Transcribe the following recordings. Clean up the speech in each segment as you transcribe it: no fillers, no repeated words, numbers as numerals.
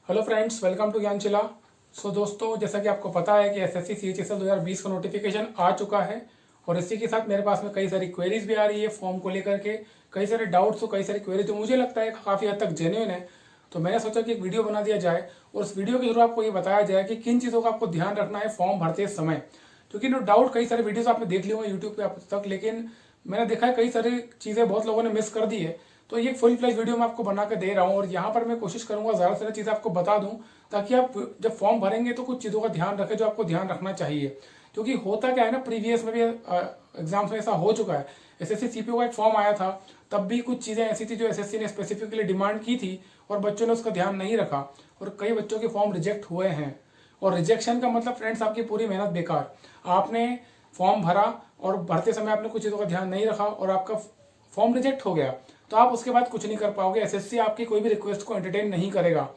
Hello friends, welcome to Gyanshila. दोस्तों, जैसा कि आपको पता है कि एसएससी सीएचएसएल 2020 का नोटिफिकेशन आ चुका है और इसी के साथ मेरे पास में कई सारी क्वेरीज भी आ रही है फॉर्म को लेकर के। कई सारे डाउट्स और कई सारी क्वेरीज जो मुझे लगता है काफ़ी हद तक जेन्युइन है। तो मैंने सोचा कि एक वीडियो बना दिया जाए और उस वीडियो के थ्रू आपको ये बताया जाए कि किन चीज़ों का आपको ध्यान रखना है फॉर्म भरते समय। क्योंकि नो डाउट कई सारे वीडियोस आपने देख लिए होंगे यूट्यूब पे अब तक, लेकिन मैंने देखा है कई सारी चीज़ें बहुत लोगों ने मिस कर दी है। तो ये फुल फ्लैश वीडियो मैं आपको बना के दे रहा हूँ और यहाँ पर मैं कोशिश करूंगा ज़्यादा से ज़्यादा चीज़ें आपको बता दूं, ताकि आप जब फॉर्म भरेंगे तो कुछ चीज़ों का ध्यान रखें जो आपको ध्यान रखना चाहिए। क्योंकि होता क्या है ना, प्रीवियस में भी एग्जाम्स में ऐसा हो चुका है। एसएससी सीपीओ का एक फॉर्म आया था, तब भी कुछ चीज़ें ऐसी थी जो एसएससी ने स्पेसिफिकली डिमांड की थी और बच्चों ने उसका ध्यान नहीं रखा और कई बच्चों के फॉर्म रिजेक्ट हुए हैं। और रिजेक्शन का मतलब फ्रेंड्स आपकी पूरी मेहनत बेकार। आपने फॉर्म भरा और भरते समय आपने कुछ चीज़ों का ध्यान नहीं रखा और आपका फॉर्म रिजेक्ट हो गया, तो आप उसके बाद कुछ नहीं कर पाओगे। एसएससी आपकी कोई भी रिक्वेस्ट को एंटरटेन नहीं करेगा।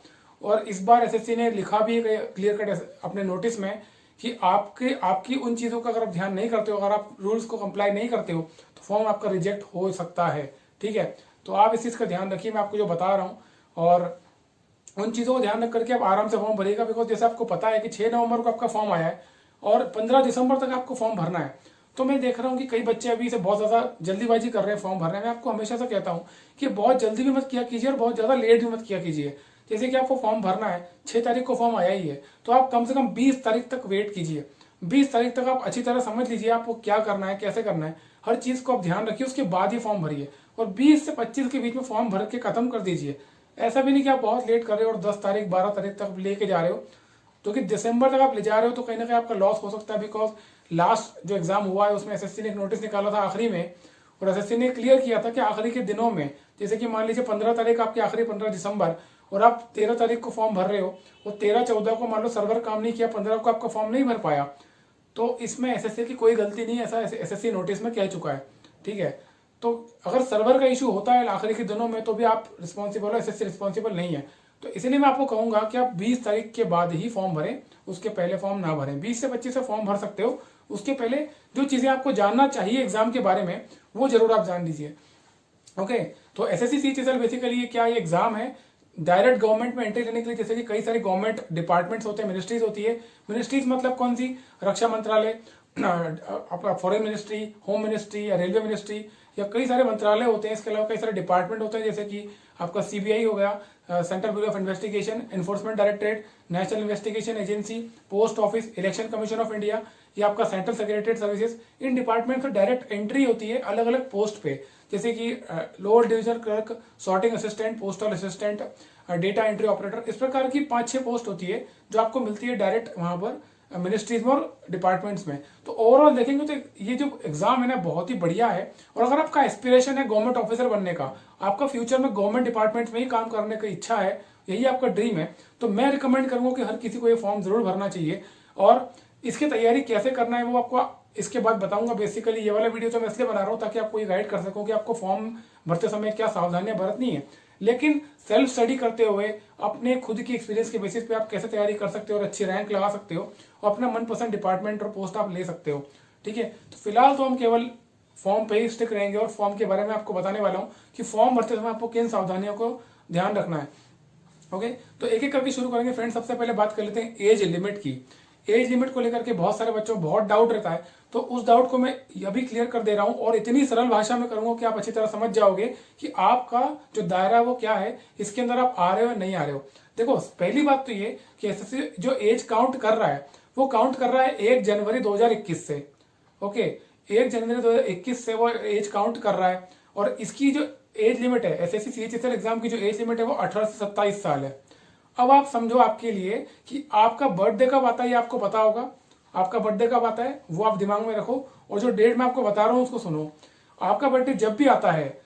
और इस बार एसएससी ने लिखा भी है क्लियर कट अपने नोटिस में कि आपकी उन चीज़ों का अगर आप ध्यान नहीं करते हो, अगर आप रूल्स को कंप्लाई नहीं करते हो, तो फॉर्म आपका रिजेक्ट हो सकता है। ठीक है, तो आप इस चीज़ का ध्यान रखिए, मैं आपको जो बता रहा हूँ। और उन चीज़ों को ध्यान रख करके आप आराम से फॉर्म भरिएगा। बिकॉज जैसे आपको पता है कि 6 नवंबर को आपका फॉर्म आया है और 15 दिसंबर तक आपको फॉर्म भरना है। तो मैं देख रहा हूँ कि कई बच्चे अभी से बहुत ज़्यादा जल्दीबाजी कर रहे हैं फॉर्म भरने में। आपको हमेशा से कहता हूँ कि बहुत जल्दी भी मत किया कीजिए और बहुत ज़्यादा लेट भी मत किया कीजिए। जैसे कि आपको फॉर्म भरना है, 6 तारीख को फॉर्म आया ही है, तो आप कम से कम 20 तारीख तक वेट कीजिए। 20 तारीख तक आप अच्छी तरह समझ लीजिए आपको क्या करना है, कैसे करना है, हर चीज़ को आप ध्यान रखिए, उसके बाद ही फॉर्म भरिए। और 20 से 25 के बीच में फॉर्म भर के खत्म कर दीजिए। ऐसा भी नहीं कि आप बहुत लेट कर रहे हो और 10 तारीख 12 तारीख तक लेके जा रहे हो, तो कि दिसंबर तक आप ले जा रहे हो तो कहीं ना कहीं आपका लॉस हो सकता है। बिकॉज लास्ट जो एग्जाम हुआ है उसमें एसएससी ने एक नोटिस निकाला था आखिरी में, और एसएससी ने क्लियर किया था कि आखिरी के दिनों में, जैसे कि मान लीजिए 15 तारीख आपकी आखिरी, 15 दिसंबर, और आप 13 तारीख को फॉर्म भर रहे हो और 13-14 को मान लो सर्वर काम नहीं किया, 15 को आपका फॉर्म नहीं भर पाया, तो इसमें एसएससी की कोई गलती नहीं है, ऐसा एसएससी नोटिस में कह चुका है। ठीक है, तो अगर सर्वर का इशू होता है आखिरी के दिनों में तो भी आप रिस्पॉन्सिबल हो, एसएससी रिस्पॉन्सिबल नहीं है। तो इसलिए मैं आपको कहूंगा कि आप 20 तारीख के बाद ही फॉर्म भरें, उसके पहले फॉर्म ना भरें। 20 से 25 से फॉर्म भर सकते हो, उसके पहले जो चीजें आपको जानना चाहिए एग्जाम के बारे में वो जरूर आप जान लीजिए। ओके, तो एसएससी सीएचएसएल बेसिकली ये क्या, ये एग्जाम है डायरेक्ट गवर्नमेंट में एंट्री लेने के लिए। जैसे कि कई सारे गवर्नमेंट डिपार्टमेंट्स होते हैं, मिनिस्ट्रीज होती है। मिनिस्ट्रीज मतलब कौन सी, रक्षा मंत्रालय, आपका फॉरेन मिनिस्ट्री, होम मिनिस्ट्री या रेलवे मिनिस्ट्री, या कई सारे मंत्रालय होते हैं। इसके अलावा कई सारे डिपार्टमेंट होते हैं, जैसे कि आपका सीबीआई हो गया, central bureau of investigation, enforcement directorate, national investigation agency, post office, election commission of India, ये आपका central secretariat services. In department से डायरेक्ट एंट्री होती है अलग अलग पोस्ट पे, जैसे कि lower division clerk, sorting assistant, postal assistant, data entry operator. इस प्रकार की 5-6 पोस्ट होती है जो आपको मिलती है डायरेक्ट वहां पर मिनिस्ट्रीज में और डिपार्टमेंट्स में। तो ओवरऑल देखेंगे तो ये जो एग्जाम है ना बहुत ही बढ़िया है। और अगर आपका एस्पिरेशन है गवर्नमेंट ऑफिसर बनने का, आपका फ्यूचर में गवर्नमेंट डिपार्टमेंट्स में ही काम करने की इच्छा है, यही आपका ड्रीम है, तो मैं रिकमेंड करूंगा कि हर किसी को ये फॉर्म जरूर भरना चाहिए। और इसकी तैयारी कैसे करना है वो आपको इसके बाद बताऊंगा। बेसिकली ये वाला वीडियो तो मैं इसलिए बना रहा हूँ ताकि आपको ये गाइड कर सकूं कि आपको फॉर्म भरते समय क्या सावधानियां बरतनी है। लेकिन सेल्फ स्टडी करते हुए अपने खुद की एक्सपीरियंस के बेसिस पे आप कैसे तैयारी कर सकते हो और अच्छी रैंक लगा सकते हो और अपना मनपसंद डिपार्टमेंट और पोस्ट आप ले सकते हो। ठीक है, तो फिलहाल तो हम केवल फॉर्म पे ही स्टिक रहेंगे और फॉर्म के बारे में आपको बताने वाला हूँ कि फॉर्म भरते समय आपको किन सावधानियों को ध्यान रखना है। ओके, तो एक एक करके शुरू करेंगे फ्रेंड्स। सबसे पहले बात कर लेते हैं एज लिमिट की। एज लिमिट को लेकर के बहुत सारे बच्चों को बहुत डाउट रहता है, तो उस डाउट को मैं अभी क्लियर कर दे रहा हूं और इतनी सरल भाषा में करूंगा कि आप अच्छी तरह समझ जाओगे कि आपका जो दायरा है वो क्या है, इसके अंदर आप आ रहे हो या नहीं आ रहे हो। देखो, पहली बात तो ये कि एसएससी जो एज काउंट कर रहा है वो काउंट कर रहा है 1 जनवरी 2021 से। ओके, 1 जनवरी 2021 से वो एज काउंट कर रहा है। और इसकी जो एज लिमिट है, एसएससी सीएचएसएल एग्जाम की जो एज लिमिट है वो 18 से 27 साल है। अब आप समझो आपके लिए कि आपका बर्थडे कब आता है, ये आपको पता होगा। आपका बर्थडे कब आता है वो आप दिमाग में रखो, और जो डेट मैं आपको बता रहा हूं उसको सुनो। आपका बर्थडे जब भी आता है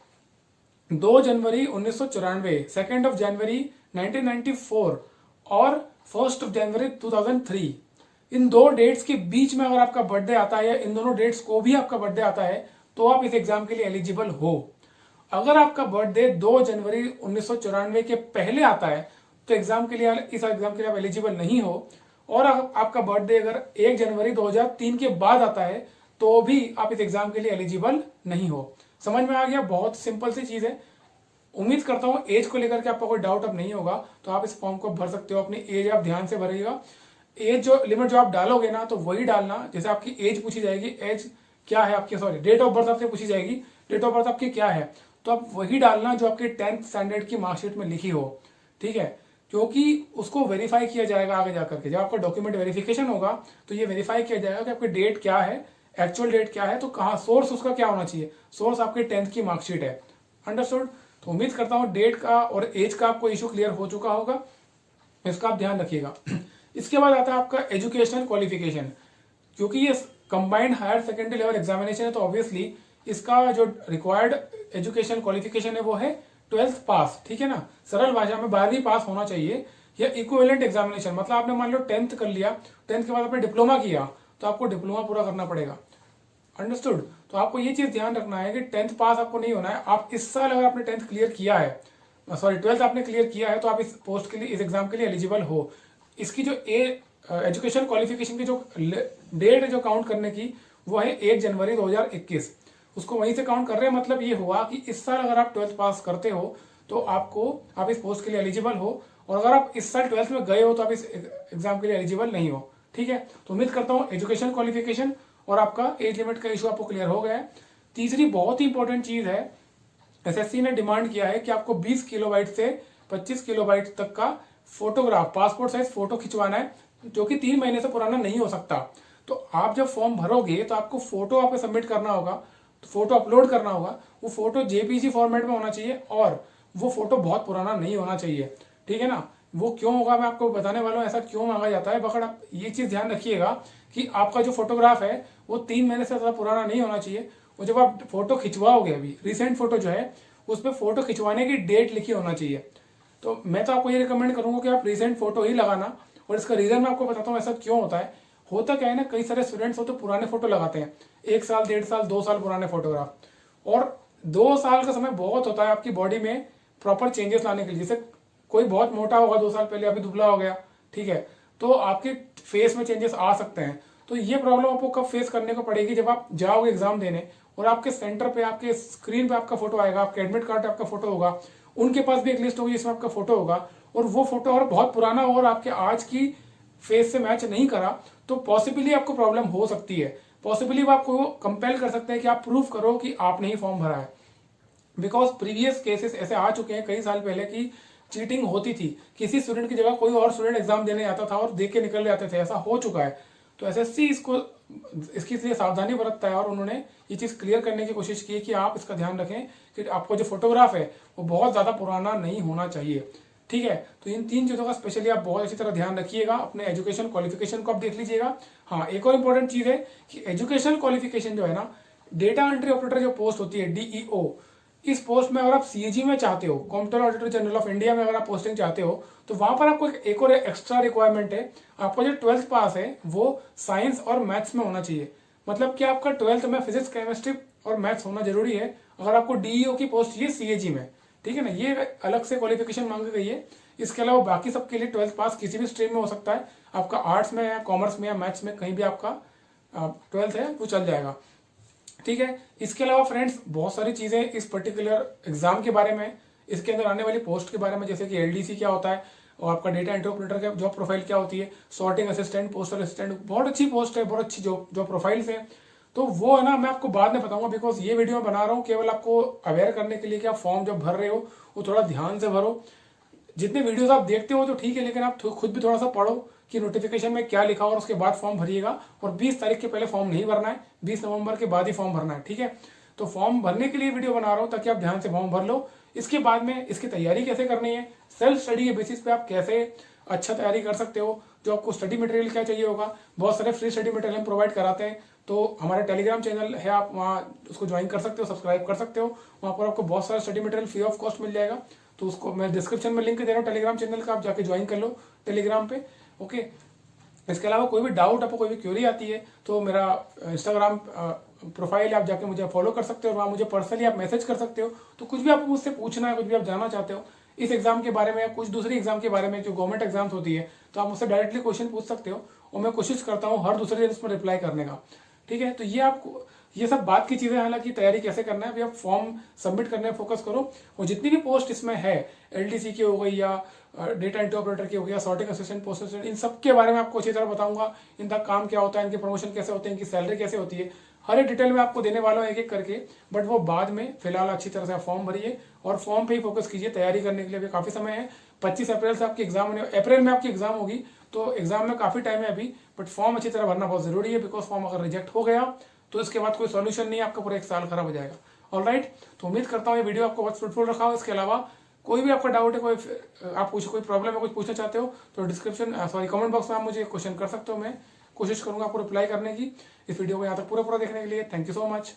2 जनवरी 1994, 2 जनवरी 1994 और 1 जनवरी 2003, इन दो डेट्स के बीच में अगर आपका बर्थडे आता है या इन दोनों डेट्स को भी आपका बर्थडे आता है तो आप इस एग्जाम के लिए एलिजिबल हो। अगर आपका बर्थडे 2 जनवरी 1994 के पहले आता है तो इस एग्जाम के लिए आप एलिजिबल नहीं हो। और आपका बर्थडे अगर 1 जनवरी 2003 के बाद आता है तो भी आप इस एग्जाम के लिए एलिजिबल नहीं हो। समझ में आ गया? बहुत सिंपल सी चीज है। उम्मीद करता हूँ एज को लेकर के आपका कोई डाउट अब नहीं होगा, तो आप इस फॉर्म को भर सकते हो। अपनी एज आप ध्यान से भरिएगा, एज जो लिमिट जो आप डालोगे ना तो वही डालना। जैसे आपकी एज पूछी जाएगी, एज क्या है आपकी, सॉरी डेट ऑफ बर्थ आपसे पूछी जाएगी, डेट ऑफ बर्थ आपकी क्या है, तो आप वही डालना जो आपके 10th स्टैंडर्ड की मार्कशीट में लिखी हो, ठीक है। क्योंकि उसको वेरीफाई किया जाएगा आगे जाकर के, जब आपका डॉक्यूमेंट वेरिफिकेशन होगा तो ये वेरीफाई किया जाएगा कि आपकी डेट क्या है, एक्चुअल डेट क्या है, तो कहाँ सोर्स उसका क्या होना चाहिए, सोर्स आपके 10th की मार्कशीट है। अंडरस्टूड। तो उम्मीद करता हूँ डेट का और एज का आपको इशू क्लियर हो चुका होगा, इसका आप ध्यान रखिएगा। इसके बाद आता है आपका एजुकेशनल क्वालिफिकेशन। क्योंकि ये combined higher secondary level examination है तो ऑब्वियसली इसका जो रिक्वायर्ड एजुकेशन क्वालिफिकेशन है वो है 12th पास, ठीक है ना। सरल भाषा में 12वीं पास होना चाहिए, या इक्विवेलेंट एग्जामिनेशन, मतलब आपने मान लो 10th कर लिया, 10th के बाद आपने डिप्लोमा किया तो आपको डिप्लोमा पूरा करना पड़ेगा। अंडरस्टूड। तो आपको ये चीज ध्यान रखना है कि 10th पास आपको नहीं होना है। आप इस साल अगर आपने 10th क्लियर किया है, सॉरी 12th आपने क्लियर किया है, तो आप इस पोस्ट के लिए, इस एग्जाम के लिए एलिजिबल हो। इसकी जो एजुकेशन क्वालिफिकेशन की जो डेट है जो काउंट करने की, वो है 1 जनवरी 2021। उसको वहीं से काउंट कर रहे हैं। मतलब ये हुआ कि इस साल अगर आप 12th पास करते हो तो आप इस पोस्ट के लिए एलिजिबल हो, और अगर आप इस साल 12th में गए हो तो आप इस एग्जाम के लिए एलिजिबल नहीं हो, ठीक है। तो उम्मीद करता हूँ एजुकेशन क्वालिफिकेशन और आपका एज लिमिट का इशू आपको क्लियर हो गया है। तीसरी बहुत ही इंपॉर्टेंट चीज है, एसएससी ने डिमांड किया है कि आपको 20 किलोबाइट से 25 किलोबाइट तक का फोटोग्राफ, पासपोर्ट साइज फोटो खिंचवाना है, जो कि 3 महीने से पुराना नहीं हो सकता। तो आप जब फॉर्म भरोगे तो आपको फोटो आपको सबमिट करना होगा, तो फोटो अपलोड करना होगा। वो फोटो जेपीजी फॉर्मेट में होना चाहिए और वो फोटो बहुत पुराना नहीं होना चाहिए, ठीक है ना। वो क्यों होगा मैं आपको बताने वाला हूँ, ऐसा क्यों मांगा जाता है। बट आप ये चीज ध्यान रखिएगा कि आपका जो फोटोग्राफ है वो 3 महीने से ज्यादा पुराना नहीं होना चाहिए। और जब आप फोटो खिंचवाओगे, अभी रिसेंट फोटो जो है उसमें फोटो खिंचवाने की डेट लिखी होना चाहिए। तो मैं तो आपको ये रिकमेंड करूंगा कि आप रिसेंट फोटो ही लगाना। और इसका रीजन मैं आपको बताता हूँ ऐसा क्यों होता है। होता क्या है ना, कई सारे स्टूडेंट्स होते पुराने फोटो लगाते हैं, 1 साल 1.5 साल 2 साल पुराने फोटोग्राफ, और 2 साल का समय बहुत होता है आपकी बॉडी में प्रॉपर चेंजेस लाने के लिए। जैसे कोई बहुत मोटा होगा 2 साल पहले, अभी दुबला हो गया, ठीक है, तो आपके फेस में चेंजेस आ सकते हैं। तो ये प्रॉब्लम आपको कब फेस करने को पड़ेगी, जब आप जाओगे एग्जाम देने और आपके सेंटर पे, आपके स्क्रीन पे आपका फोटो आएगा, आपके एडमिट कार्ड पे आपका फोटो होगा, उनके पास भी एक लिस्ट होगी जिसमें आपका फोटो होगा, और वो फोटो और बहुत पुराना हो और आपके आज की फेस से मैच नहीं करा, तो पॉसिबली आपको प्रॉब्लम हो सकती है। पॉसिबली वो आपको कंपेल कर सकते हैं कि आप प्रूफ करो कि आपने ही फॉर्म भरा है। बिकॉज प्रीवियस केसेस ऐसे आ चुके हैं कई साल पहले की चीटिंग होती थी, किसी स्टूडेंट की जगह कोई और स्टूडेंट एग्जाम देने आता था और दे के निकल जाते थे, ऐसा हो चुका है। तो एसएससी इसकी इसलिए सावधानी बरतता है और उन्होंने ये चीज क्लियर करने की कोशिश की है कि आप इसका ध्यान रखें कि आपको जो फोटोग्राफ है वो बहुत ज्यादा पुराना नहीं होना चाहिए, ठीक है। तो इन 3 चीजों का स्पेशली आप बहुत अच्छी तरह ध्यान रखिएगा। अपने एजुकेशन क्वालिफिकेशन को आप देख लीजिएगा। हाँ, एक और इंपॉर्टेंट चीज है कि एजुकेशन क्वालिफिकेशन जो है ना, डेटा एंट्री ऑपरेटर जो पोस्ट होती है डीईओ, इस पोस्ट में अगर आप सीएजी में चाहते हो, computer auditor general of India में अगर आप पोस्टिंग चाहते हो, तो वहां पर आपको एक और एक्स्ट्रा रिक्वायरमेंट है। आपका जो 12th पास है वो साइंस और मैथ्स में होना चाहिए। मतलब कि आपका 12th में फिजिक्स, केमिस्ट्री और मैथ्स होना जरूरी है अगर आपको डीईओ की पोस्ट चाहिए सीएजी में, ठीक है ना। ये अलग से क्वालिफिकेशन मांगी गई है। इसके अलावा बाकी सबके लिए 12th पास किसी भी स्ट्रीम में हो सकता है। आपका आर्ट्स में या कॉमर्स में या मैथ्स में कहीं भी आपका 12th है वो चल जाएगा, ठीक है। इसके अलावा फ्रेंड्स बहुत सारी चीजें इस पर्टिकुलर एग्जाम के बारे में, इसके अंदर आने वाली पोस्ट के बारे में, जैसे कि एलडीसी क्या होता है और आपका डेटा एंट्री ऑपरेटर का जॉब प्रोफाइल क्या होती है, सॉर्टिंग असिस्टेंट, पोस्टल असिस्टेंट, बहुत अच्छी पोस्ट है, बहुत अच्छी जॉब प्रोफाइल्स है। तो वो है ना, मैं आपको बाद में बताऊंगा। बिकॉज ये वीडियो मैं बना रहा हूँ केवल आपको अवेयर करने के लिए कि आप फॉर्म जब भर रहे हो वो थोड़ा ध्यान से भरो। जितने वीडियोस आप देखते हो तो ठीक है, लेकिन आप खुद भी थोड़ा सा पढ़ो कि नोटिफिकेशन में क्या लिखा और उसके बाद फॉर्म भरिएगा। और 20 तारीख के पहले फॉर्म नहीं भरना है, 20 नवंबर के बाद ही फॉर्म भरना है, ठीक है। तो फॉर्म भरने के लिए वीडियो बना रहा हूं ताकि आप ध्यान से फॉर्म भर लो। इसके बाद में इसकी तैयारी कैसे करनी है, सेल्फ स्टडी के बेसिस पे आप कैसे अच्छा तैयारी कर सकते हो, जो आपको स्टडी मटेरियल क्या चाहिए होगा, बहुत सारे फ्री स्टडी मटेरियल हम प्रोवाइड कराते हैं। तो हमारे टेलीग्राम चैनल है, आप वहाँ उसको ज्वाइन कर सकते हो, सब्सक्राइब कर सकते हो। वहाँ पर आपको बहुत सारा study material free of cost मिल जाएगा। तो उसको मैं डिस्क्रिप्शन में लिंक दे रहा हूँ टेलीग्राम चैनल का, आप जाके ज्वाइन कर लो टेलीग्राम पे, ओके। इसके अलावा कोई भी डाउट, आपको कोई भी क्वेरी आती है तो मेरा इंस्टाग्राम प्रोफाइल आप जाके मुझे फॉलो कर सकते हो और वहाँ मुझे पर्सनली आप मैसेज कर सकते हो। तो कुछ भी आपको मुझसे पूछना है, कुछ भी आप जानना चाहते हो इस एग्जाम के बारे में या कुछ दूसरी एग्जाम के बारे में जो गवर्नमेंट एग्जाम्स होती है, तो आप मुझसे डायरेक्टली क्वेश्चन पूछ सकते हो और मैं कोशिश करता हूँ हर दूसरे दिन उसमें रिप्लाई करने का, ठीक है। तो ये आपको ये सब बात की चीज़ें, हालांकि तैयारी कैसे करना है अभी आप फॉर्म सबमिट करने में फोकस करो। और जितनी भी पोस्ट इसमें है, LDC की हो गई या डेटा एंट्री ऑपरेटर की हो गया, सॉर्टिंग असिस्टेंट, पोस्ट असिस्टेंट, इन सब के बारे में आपको अच्छी तरह बताऊंगा। इनका काम क्या होता है, इनके प्रमोशन कैसे होते हैं, इनकी सैलरी कैसे होती है, हर एक डिटेल में आपको देने वाला हूँ एक एक करके। बट वो बाद में, फिलहाल अच्छी तरह से आप फॉर्म भरिए और फॉर्म पे ही फोकस कीजिए। तैयारी करने के लिए भी काफ़ी समय है। 25 अप्रैल से आपकी एग्जाम होने, अप्रैल में आपकी एग्जाम होगी, तो एग्जाम में काफ़ी टाइम है अभी। बट फॉर्म अच्छी तरह भरना बहुत जरूरी है, बिकॉज फॉर्म अगर रिजेक्ट हो गया तो इसके बाद कोई सॉल्यूशन नहीं है, आपका पूरा एक साल खराब हो जाएगा। ऑलराइट, तो उम्मीद करता हूँ ये वीडियो आपको बहुत फ्रूटफुल रखा हो। इसके अलावा कोई भी आपका डाउट है, कोई आप कोई प्रॉब्लम है, कुछ पूछना चाहते हो तो कमेंट बॉक्स में आप मुझे क्वेश्चन कर सकते हो। मैं कोशिश करूंगा आपको रिप्लाई करने की। इस वीडियो को यहाँ तक पूरा देखने के लिए थैंक यू सो मच।